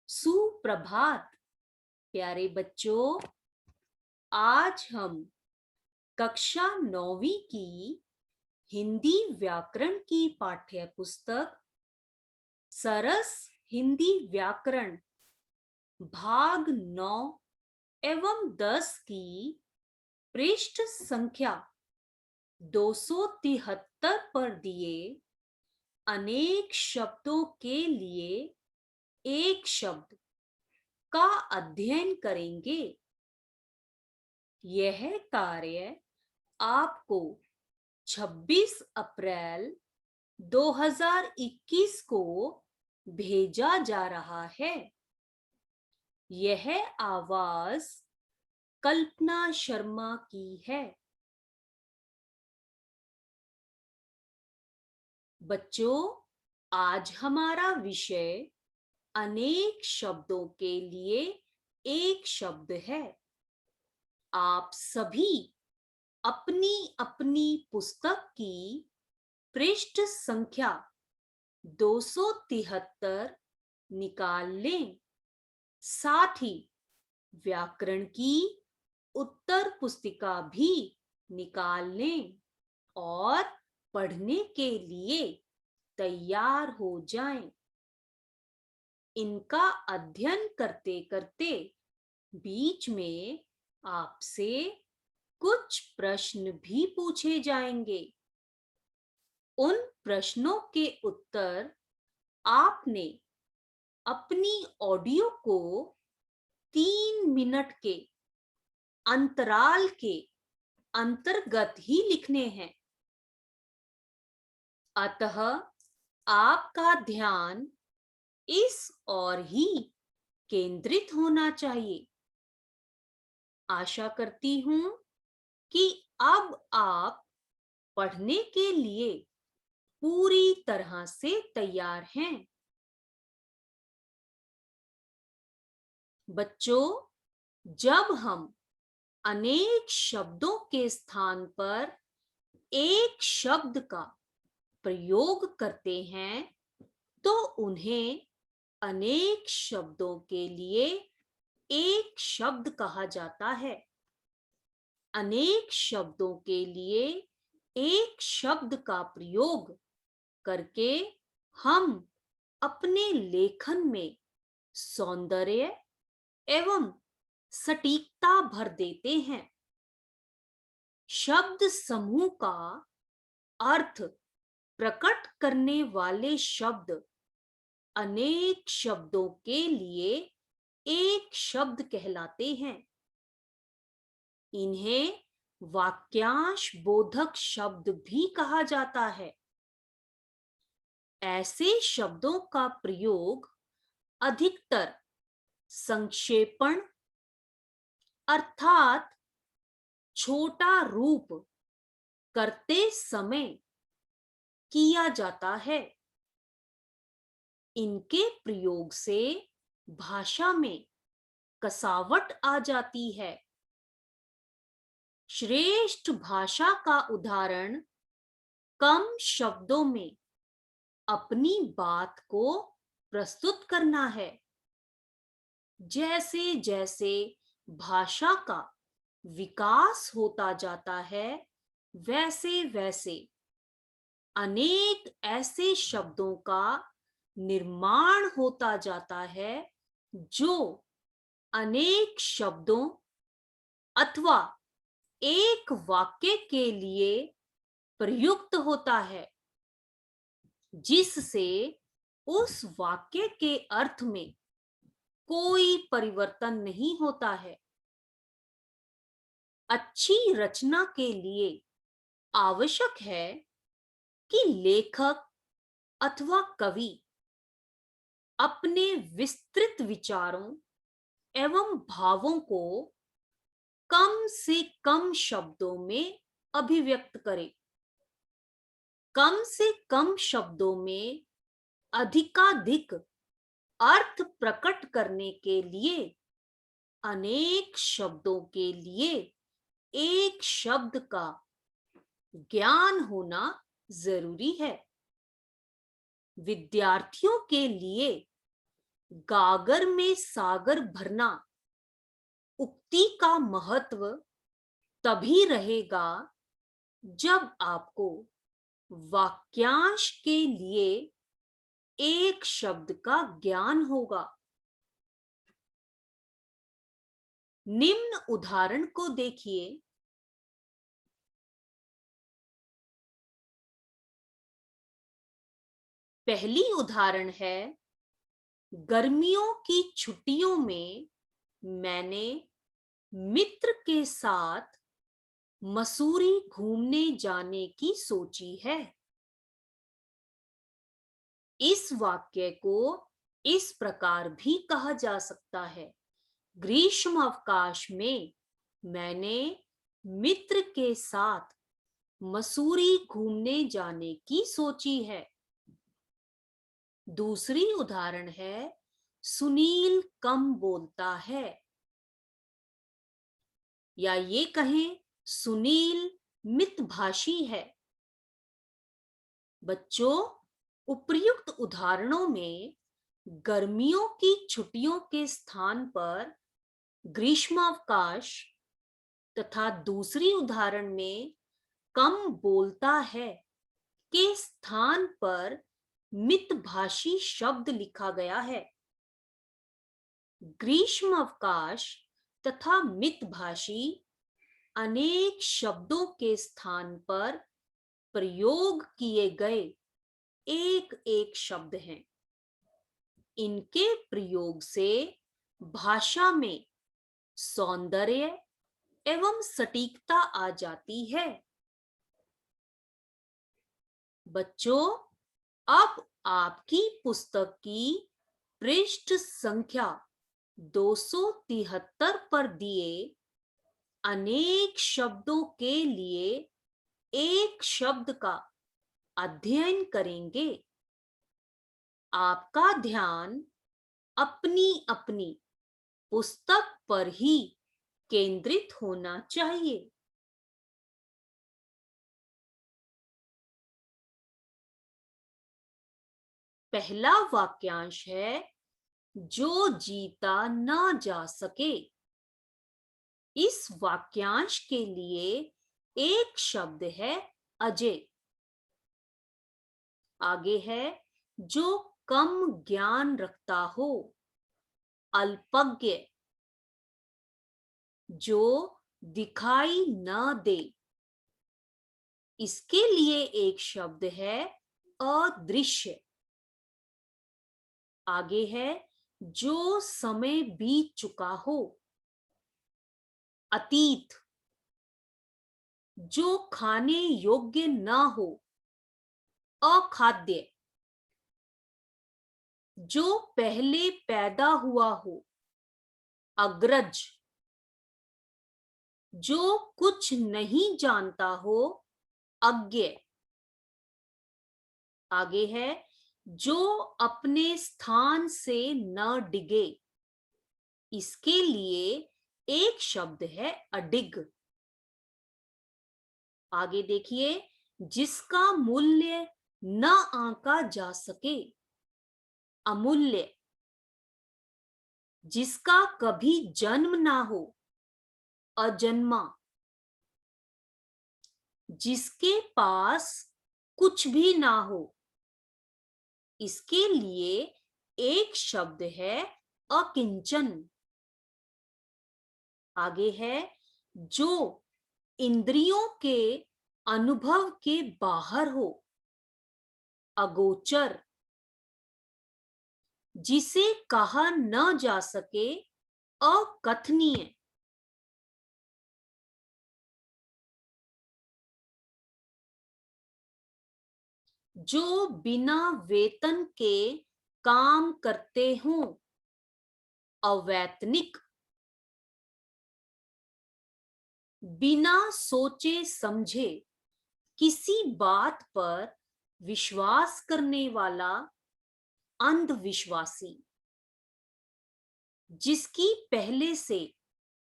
सुप्रभात प्यारे बच्चों। आज हम कक्षा 9वीं की हिंदी व्याकरण की पाठ्य पुस्तक सरस हिंदी व्याकरण भाग 9 एवं 10 की पृष्ठ संख्या 273 पर दिए अनेक शब्दों के लिए एक शब्द का अध्ययन करेंगे। यह कार्य आपको 26 अप्रैल 2021 को भेजा जा रहा है। यह आवाज कल्पना शर्मा की है। बच्चों, आज हमारा विषय अनेक शब्दों के लिए एक शब्द है। आप सभी अपनी अपनी पुस्तक की पृष्ठ संख्या 273 निकाल लें। साथ ही व्याकरण की उत्तर पुस्तिका भी निकाल लें और पढ़ने के लिए तैयार हो जाएं। इनका अध्ययन करते करते बीच में आपसे कुछ प्रश्न भी पूछे जाएंगे। उन प्रश्नों के उत्तर आपने अपनी ऑडियो को 3 मिनट के अंतराल के अंतर्गत ही लिखने हैं। अतः आपका ध्यान इस ओर ही केंद्रित होना चाहिए। आशा करती हूं कि अब आप पढ़ने के लिए पूरी तरह से तैयार हैं। बच्चों, जब हम अनेक शब्दों के स्थान पर एक शब्द का प्रयोग करते हैं तो उन्हें अनेक शब्दों के लिए एक शब्द कहा जाता है। अनेक शब्दों के लिए एक शब्द का प्रयोग करके हम अपने लेखन में सौंदर्य एवं सटीकता भर देते हैं। शब्द समूह का अर्थ प्रकट करने वाले शब्द अनेक शब्दों के लिए एक शब्द कहलाते हैं। इन्हें वाक्यांश बोधक शब्द भी कहा जाता है। ऐसे शब्दों का प्रयोग अधिकतर संक्षेपण अर्थात छोटा रूप करते समय किया जाता है। इनके प्रयोग से भाषा में कसावट आ जाती है। श्रेष्ठ भाषा का उदाहरण कम शब्दों में अपनी बात को प्रस्तुत करना है। जैसे जैसे भाषा का विकास होता जाता है, वैसे वैसे अनेक ऐसे शब्दों का निर्माण होता जाता है जो अनेक शब्दों अथवा एक वाक्य के लिए प्रयुक्त होता है, जिससे उस वाक्य के अर्थ में कोई परिवर्तन नहीं होता है। अच्छी रचना के लिए आवश्यक है कि लेखक अथवा कवि अपने विस्तृत विचारों एवं भावों को कम से कम शब्दों में अभिव्यक्त करे। कम से कम शब्दों में अधिकाधिक अर्थ प्रकट करने के लिए अनेक शब्दों के लिए एक शब्द का ज्ञान होना जरूरी है। विद्यार्थियों के लिए गागर में सागर भरना उक्ति का महत्व तभी रहेगा जब आपको वाक्यांश के लिए एक शब्द का ज्ञान होगा। निम्न उदाहरण को देखिए। पहली उदाहरण है, गर्मियों की छुट्टियों में मैंने मित्र के साथ मसूरी घूमने जाने की सोची है। इस वाक्य को इस प्रकार भी कहा जा सकता है, ग्रीष्म अवकाश में मैंने मित्र के साथ मसूरी घूमने जाने की सोची है। दूसरी उदाहरण है, सुनील कम बोलता है, या ये कहें सुनील मितभाषी है। बच्चों, उपर्युक्त उदाहरणों में गर्मियों की छुट्टियों के स्थान पर ग्रीष्मावकाश तथा दूसरी उदाहरण में कम बोलता है के स्थान पर मितभाषी शब्द लिखा गया है। ग्रीष्म अवकाश तथा मितभाषी अनेक शब्दों के स्थान पर प्रयोग किए गए एक एक शब्द हैं। इनके प्रयोग से भाषा में सौंदर्य एवं सटीकता आ जाती है। बच्चों, अब आपकी पुस्तक की पृष्ठ संख्या 273 पर दिए अनेक शब्दों के लिए एक शब्द का अध्ययन करेंगे। आपका ध्यान अपनी अपनी पुस्तक पर ही केंद्रित होना चाहिए। पहला वाक्यांश है, जो जीता ना जा सके। इस वाक्यांश के लिए एक शब्द है अजय। आगे है, जो कम ज्ञान रखता हो, अल्पज्ञ। जो दिखाई न दे, इसके लिए एक शब्द है अदृश्य। आगे है, जो समय बीत चुका हो, अतीत। जो खाने योग्य न हो, अखाद्य। जो पहले पैदा हुआ हो, अग्रज। जो कुछ नहीं जानता हो, अज्ञ। आगे है, जो अपने स्थान से न डिगे। इसके लिए एक शब्द है अडिग। आगे देखिए, जिसका मूल्य न आंका जा सके, अमूल्य। जिसका कभी जन्म ना हो, अजन्मा। जिसके पास कुछ भी ना हो, इसके लिए एक शब्द है अकिंचन। आगे है, जो इंद्रियों के अनुभव के बाहर हो, अगोचर। जिसे कहा न जा सके, अकथनीय। जो बिना वेतन के काम करते हों, अवैतनिक। बिना सोचे समझे किसी बात पर विश्वास करने वाला, अंधविश्वासी। जिसकी पहले से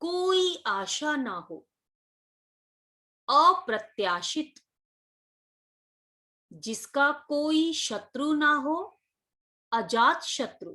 कोई आशा ना हो, अप्रत्याशित। जिसका कोई शत्रु ना हो, अजात शत्रु।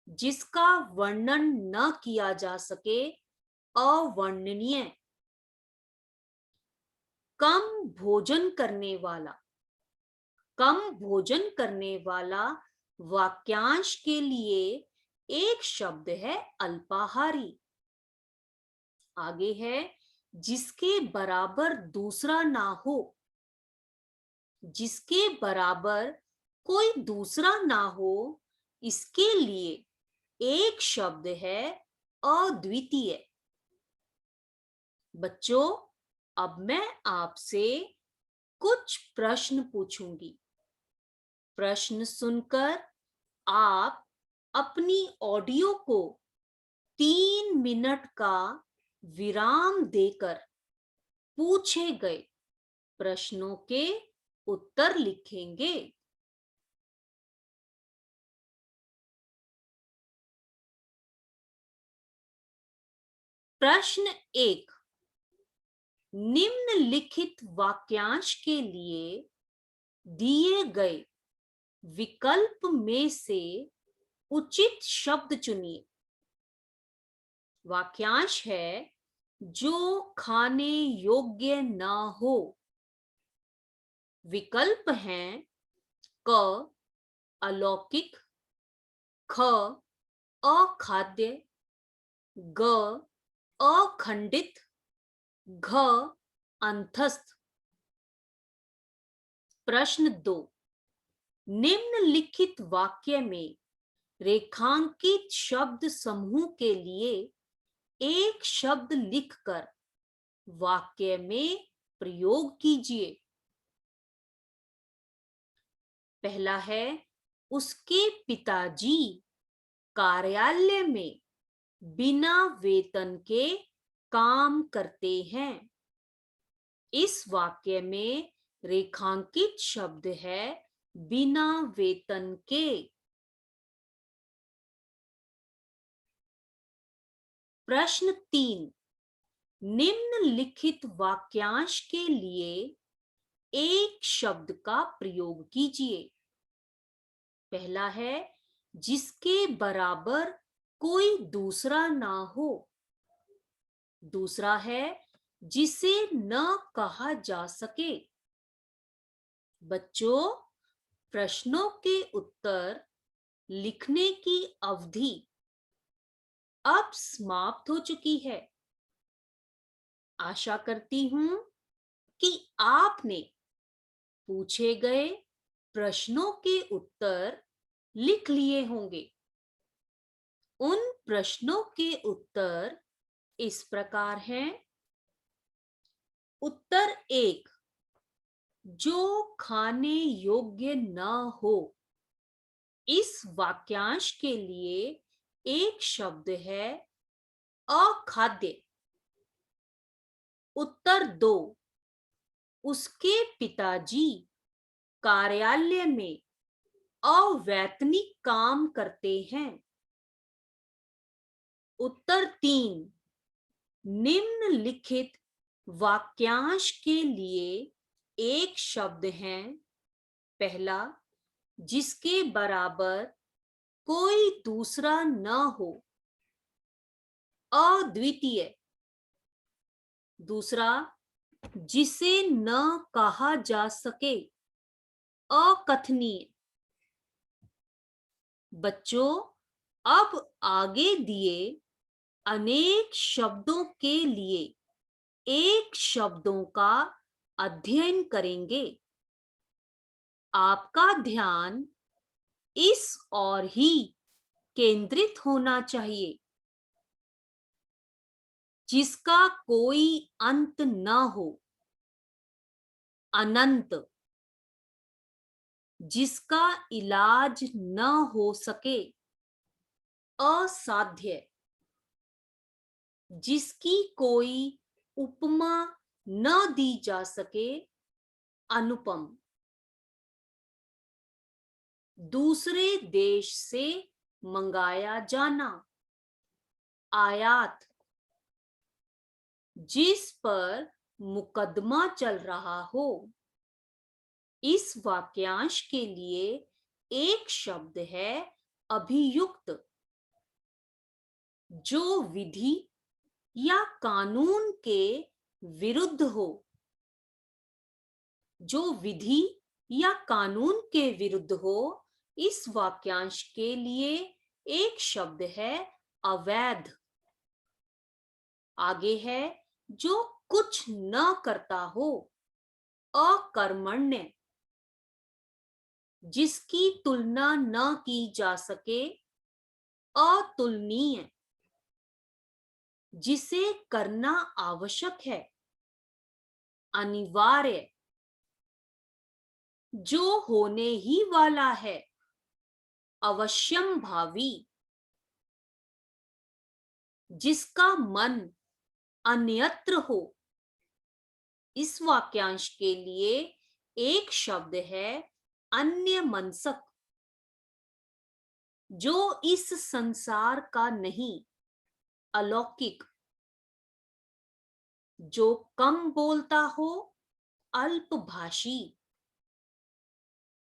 जिसका वर्णन न किया जा सके, अवर्णनीय। कम भोजन करने वाला। कम भोजन करने वाला वाक्यांश के लिए एक शब्द है अल्पाहारी। आगे है जिसके बराबर दूसरा ना हो। जिसके बराबर कोई दूसरा ना हो, इसके लिए एक शब्द है अद्वितीय। बच्चों, अब मैं आपसे कुछ प्रश्न पूछूंगी। प्रश्न सुनकर आप अपनी ऑडियो को 3 मिनट का विराम देकर पूछे गए प्रश्नों के उत्तर लिखेंगे। प्रश्न 1। निम्नलिखित वाक्यांश के लिए दिए गए विकल्प में से उचित शब्द चुनिए। वाक्यांश है जो खाने योग्य न हो। विकल्प हैं क अलौकिक, ख अखाद्य, ग अखंडित, घ अंतस्थ। प्रश्न 2। निम्नलिखित वाक्य में रेखांकित शब्द समूह के लिए एक शब्द लिखकर वाक्य में प्रयोग कीजिए। पहला है उसके पिताजी कार्यालय में बिना वेतन के काम करते हैं। इस वाक्य में रेखांकित शब्द है बिना वेतन के। प्रश्न 3। निम्नलिखित वाक्यांश के लिए एक शब्द का प्रयोग कीजिए। पहला है जिसके बराबर कोई दूसरा ना हो। दूसरा है जिसे न कहा जा सके। बच्चों, प्रश्नों के उत्तर लिखने की अवधि अब समाप्त हो चुकी है। आशा करती हूं कि आपने पूछे गए प्रश्नों के उत्तर लिख लिए होंगे। उन प्रश्नों के उत्तर इस प्रकार हैं। उत्तर 1। जो खाने योग्य न हो। इस वाक्यांश के लिए एक शब्द है अखाद्य। उत्तर 2। उसके पिताजी कार्यालय में अवैतनिक काम करते हैं। उत्तर 3। निम्नलिखित वाक्यांश के लिए एक शब्द है। पहला जिसके बराबर कोई दूसरा न हो। अद्वितीय। दूसरा जिसे न कहा जा सके। अकथनीय। बच्चों, अब आगे दिए अनेक शब्दों के लिए एक शब्दों का अध्ययन करेंगे। आपका ध्यान इस ओर ही केंद्रित होना चाहिए। जिसका कोई अंत न हो। अनंत। जिसका इलाज न हो सके। असाध्य। जिसकी कोई उपमा न दी जा सके। अनुपम। दूसरे देश से मंगाया जाना। आयात। जिस पर मुकदमा चल रहा हो। इस वाक्यांश के लिए एक शब्द है अभियुक्त। जो विधि या कानून के विरुद्ध हो। जो विधि या कानून के विरुद्ध हो, इस वाक्यांश के लिए एक शब्द है अवैध। आगे है जो कुछ न करता हो, अकर्मण्य। जिसकी तुलना न की जा सके, अतुलनीय। जिसे करना आवश्यक है, अनिवार्य। जो होने ही वाला है, अवश्यंभावी। जिसका मन अन्यत्र हो। इस वाक्यांश के लिए एक शब्द है अन्यमनस्क। जो इस संसार का नहीं, अलौकिक। जो कम बोलता हो, अल्पभाषी।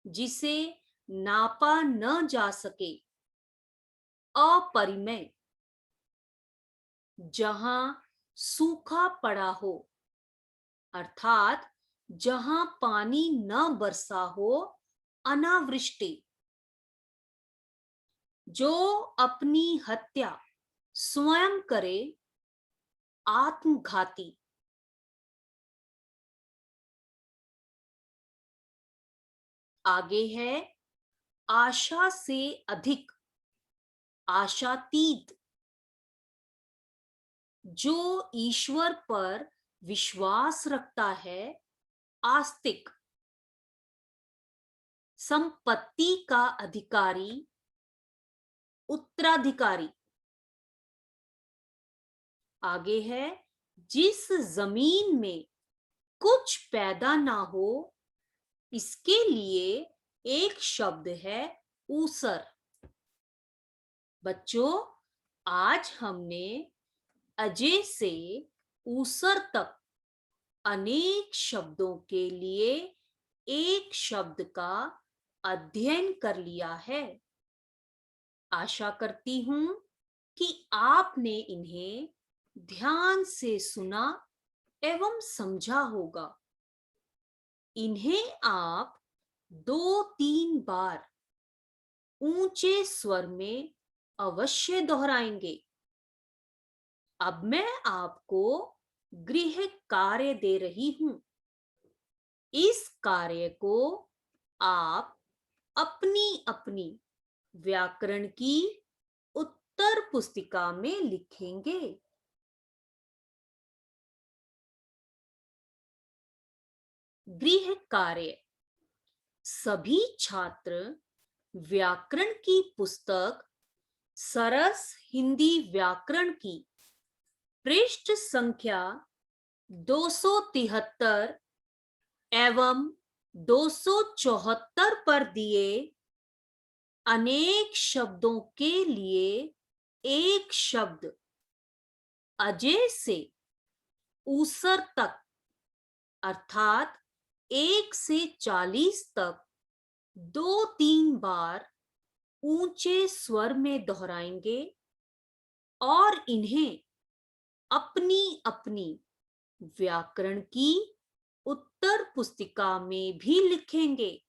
जिसे नापा न जा सके, अपरिमेय। जहां सूखा पड़ा हो, अर्थात जहां पानी न बरसा हो, अनावृष्टि। जो अपनी हत्या स्वयं करे, आत्मघाती। आगे है आशा से अधिक, आशातीत। जो ईश्वर पर विश्वास रखता है, आस्तिक। संपत्ति का अधिकारी, उत्तराधिकारी। आगे है जिस जमीन में कुछ पैदा ना हो, इसके लिए एक शब्द है ऊसर। बच्चों, आज हमने अजय से ऊसर तक अनेक शब्दों के लिए एक शब्द का अध्ययन कर लिया है। आशा करती हूं कि आपने इन्हें ध्यान से सुना एवं समझा होगा। इन्हें आप 2-3 बार ऊंचे स्वर में अवश्य दोहराएंगे। अब मैं आपको गृह कार्य दे रही हूं। इस कार्य को आप अपनी अपनी व्याकरण की उत्तर पुस्तिका में लिखेंगे। गृह कार्य। सभी छात्र व्याकरण की पुस्तक सरस हिंदी व्याकरण की पृष्ठ संख्या 273 एवं 274 पर दिए अनेक शब्दों के लिए एक शब्द अजय से ऊसर तक, अर्थात 1 से 40 तक 2-3 बार ऊंचे स्वर में दोहराएंगे और इन्हें अपनी अपनी व्याकरण की उत्तर पुस्तिका में भी लिखेंगे।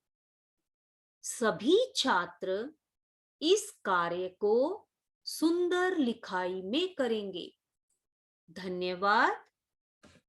सभी छात्र इस कार्य को सुंदर लिखाई में करेंगे। धन्यवाद।